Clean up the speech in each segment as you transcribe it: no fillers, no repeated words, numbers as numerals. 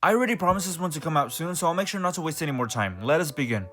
I already promised this one to come out soon, so I'll make sure not to waste any more time. Let us begin.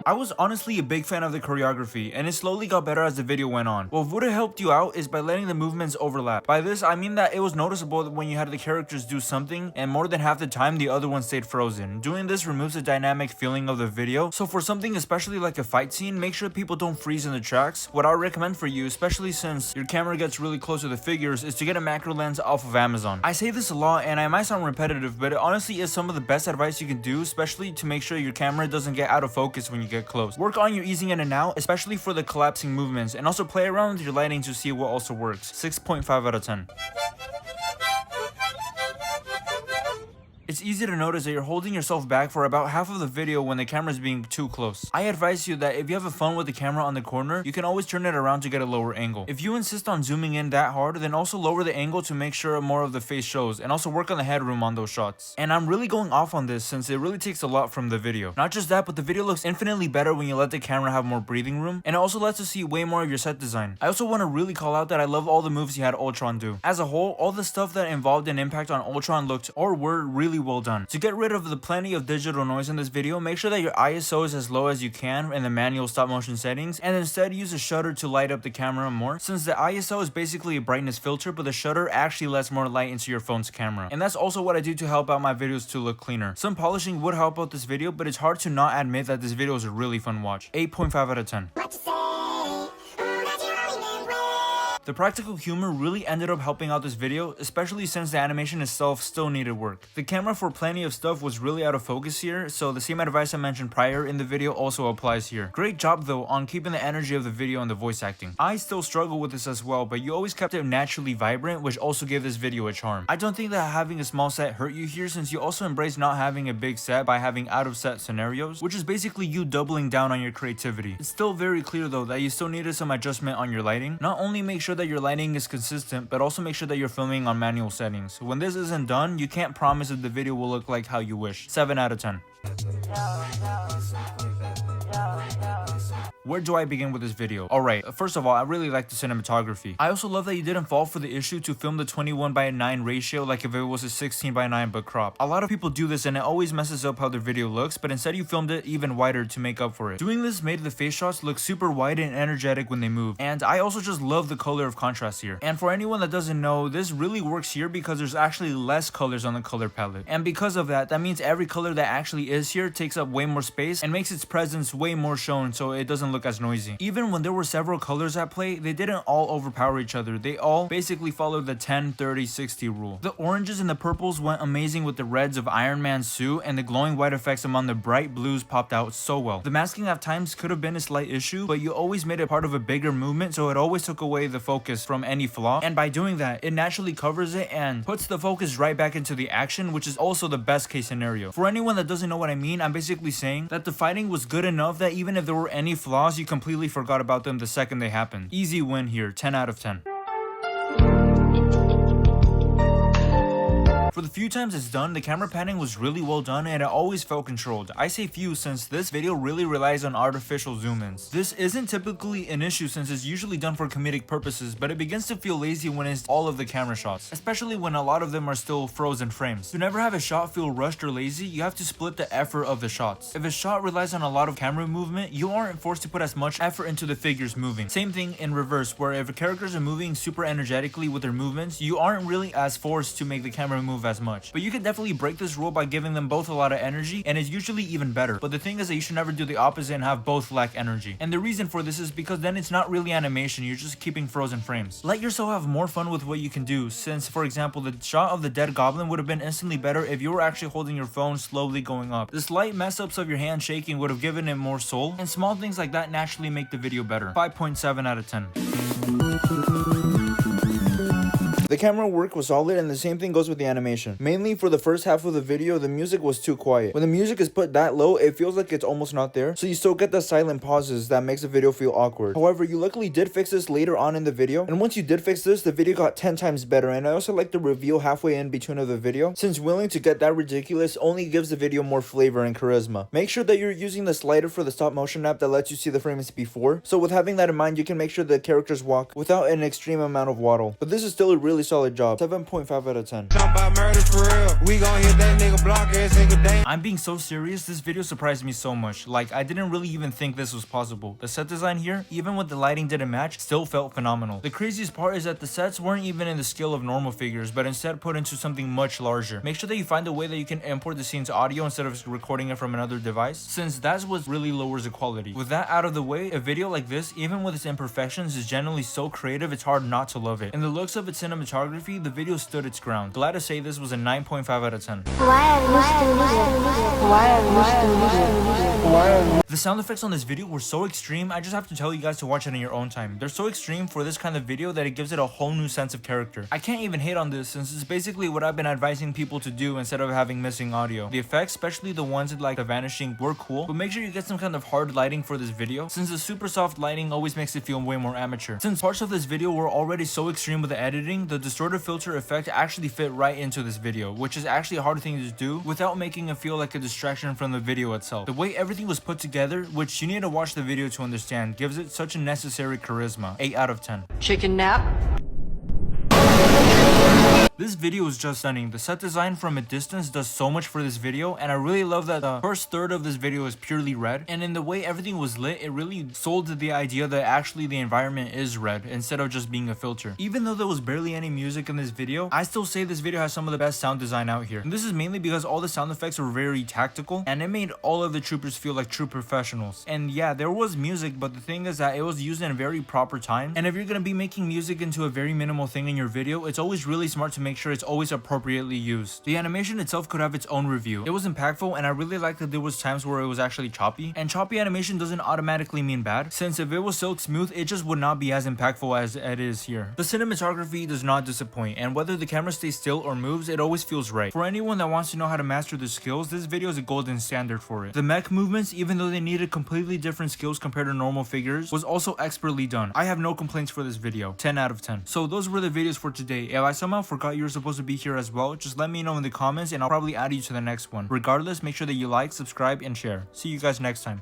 I was honestly a big fan of the choreography, and it slowly got better as the video went on. What would have helped you out is by letting the movements overlap. By this, I mean that it was noticeable that when you had the characters do something, and more than half the time the other one stayed frozen. Doing this removes the dynamic feeling of the video, so for something especially like a fight scene, make sure people don't freeze in the tracks. What I would recommend for you, especially since your camera gets really close to the figures, is to get a macro lens off of Amazon. I say this a lot, and I might sound repetitive, but it honestly is some of the best advice you can do, especially to make sure your camera doesn't get out of focus when you get close. Work on your easing in and out, especially for the collapsing movements, and also play around with your lighting to see what also works. 6.5 out of 10. It's easy to notice that you're holding yourself back for about half of the video when the camera is being too close. I advise you that if you have fun with the camera on the corner, you can always turn it around to get a lower angle. If you insist on zooming in that hard, then also lower the angle to make sure more of the face shows, and also work on the headroom on those shots. And I'm really going off on this since it really takes a lot from the video. Not just that, but the video looks infinitely better when you let the camera have more breathing room, and it also lets us see way more of your set design. I also want to really call out that I love all the moves you had Ultron do. As a whole, all the stuff that involved an impact on Ultron looked or were really well done. To get rid of the plenty of digital noise in this video, make sure that your ISO is as low as you can in the manual stop motion settings, and instead use a shutter to light up the camera more, since the ISO is basically a brightness filter, but the shutter actually lets more light into your phone's camera. And that's also what I do to help out my videos to look cleaner. Some polishing would help out this video, but it's hard to not admit that this video is a really fun watch. 8.5 out of 10. The practical humor really ended up helping out this video, especially since the animation itself still needed work. The camera for plenty of stuff was really out of focus here, so the same advice I mentioned prior in the video also applies here. Great job though on keeping the energy of the video and the voice acting. I still struggle with this as well, but you always kept it naturally vibrant, which also gave this video a charm. I don't think that having a small set hurt you here, since you also embrace not having a big set by having out of set scenarios, which is basically you doubling down on your creativity. It's still very clear though that you still needed some adjustment on your lighting. Not only make sure that your lighting is consistent, but also make sure that you're filming on manual settings. When this isn't done, you can't promise that the video will look like how you wish. 7 out of 10. Where do I begin with this video? Alright, first of all, I really like the cinematography. I also love that you didn't fall for the issue to film the 21:9 ratio like if it was a 16:9 but crop. A lot of people do this and it always messes up how their video looks, but instead you filmed it even wider to make up for it. Doing this made the face shots look super wide and energetic when they move, and I also just love the color of contrast here. And for anyone that doesn't know, this really works here because there's actually less colors on the color palette. And because of that, that means every color that actually is here takes up way more space and makes its presence way more shown, so it doesn't look as noisy. Even when there were several colors at play, they didn't all overpower each other. They all basically followed the 10-30-60 rule. The oranges and the purples went amazing with the reds of Iron Man's suit, and the glowing white effects among the bright blues popped out so well. The masking at times could have been a slight issue, but you always made it part of a bigger movement, so it always took away the focus from any flaw, and by doing that, it naturally covers it and puts the focus right back into the action, which is also the best case scenario. For anyone that doesn't know what I mean, I'm basically saying that the fighting was good enough that even if there were any flaws, you completely forgot about them the second they happened. Easy win here, 10 out of 10. For the few times it's done, the camera panning was really well done and it always felt controlled. I say few since this video really relies on artificial zoom-ins. This isn't typically an issue since it's usually done for comedic purposes, but it begins to feel lazy when it's all of the camera shots, especially when a lot of them are still frozen frames. To never have a shot feel rushed or lazy, you have to split the effort of the shots. If a shot relies on a lot of camera movement, you aren't forced to put as much effort into the figures moving. Same thing in reverse, where if characters are moving super energetically with their movements, you aren't really as forced to make the camera move as much. But you can definitely break this rule by giving them both a lot of energy, and it's usually even better. But the thing is that you should never do the opposite and have both lack energy. And the reason for this is because then it's not really animation, you're just keeping frozen frames. Let yourself have more fun with what you can do, since for example the shot of the dead goblin would have been instantly better if you were actually holding your phone slowly going up. The slight mess ups of your hand shaking would have given it more soul, and small things like that naturally make the video better. 5.7 out of 10. The camera work was solid, and the same thing goes with the animation. Mainly for the first half of the video, the music was too quiet. When the music is put that low, it feels like it's almost not there, so you still get the silent pauses that makes the video feel awkward. However, you luckily did fix this later on in the video, and once you did fix this, the video got 10 times better. And I also like the reveal halfway in between of the video, since willing to get that ridiculous only gives the video more flavor and charisma. Make sure that you're using the slider for the stop motion app that lets you see the frames before, so with having that in mind, you can make sure the characters walk without an extreme amount of waddle. But this is still a really really solid job. 7.5 out of 10. I'm being so serious, this video surprised me so much. Like, I didn't really even think this was possible. The set design here, even when the lighting didn't match, still felt phenomenal. The craziest part is that the sets weren't even in the scale of normal figures, but instead put into something much larger. Make sure that you find a way that you can import the scene's audio instead of recording it from another device, since that's what really lowers the quality. With that out of the way, a video like this, even with its imperfections, is generally so creative it's hard not to love it. In the looks of its cinematography, the video stood its ground. Glad to say this was a 9.5 out of 10. The sound effects on this video were so extreme, I just have to tell you guys to watch it in your own time. They're so extreme for this kind of video that it gives it a whole new sense of character. I can't even hate on this since it's basically what I've been advising people to do instead of having missing audio. The effects, especially the ones like the vanishing, were cool, but make sure you get some kind of hard lighting for this video since the super soft lighting always makes it feel way more amateur. Since parts of this video were already so extreme with the editing, the distorted filter effect actually fit right into this video, which is actually a hard thing to do without making it feel like a distraction from the video itself. The way everything was put together, which you need to watch the video to understand, gives it such a necessary charisma. 8 out of 10. Chicken nap. This video is just stunning. The set design from a distance does so much for this video, and I really love that the first third of this video is purely red, and in the way everything was lit, it really sold the idea that actually the environment is red instead of just being a filter. Even though there was barely any music in this video, I still say this video has some of the best sound design out here. And this is mainly because all the sound effects were very tactical, and it made all of the troopers feel like true professionals. And yeah, there was music, but the thing is that it was used in a very proper time, and if you're gonna be making music into a very minimal thing in your video, it's always really smart to make sure it's always appropriately used. The animation itself could have its own review. It was impactful, and I really liked that there was times where it was actually choppy, and choppy animation doesn't automatically mean bad, since if it was silk smooth, it just would not be as impactful as it is here. The cinematography does not disappoint, and whether the camera stays still or moves, it always feels right. For anyone that wants to know how to master the skills, this video is a golden standard for it. The mech movements, even though they needed completely different skills compared to normal figures, was also expertly done. I have no complaints for this video. 10 out of 10. So those were the videos for today. If I somehow forgot you were supposed to be here as well, just let me know in the comments and I'll probably add you to the next one. Regardless, make sure that you like, subscribe, and share. See you guys next time.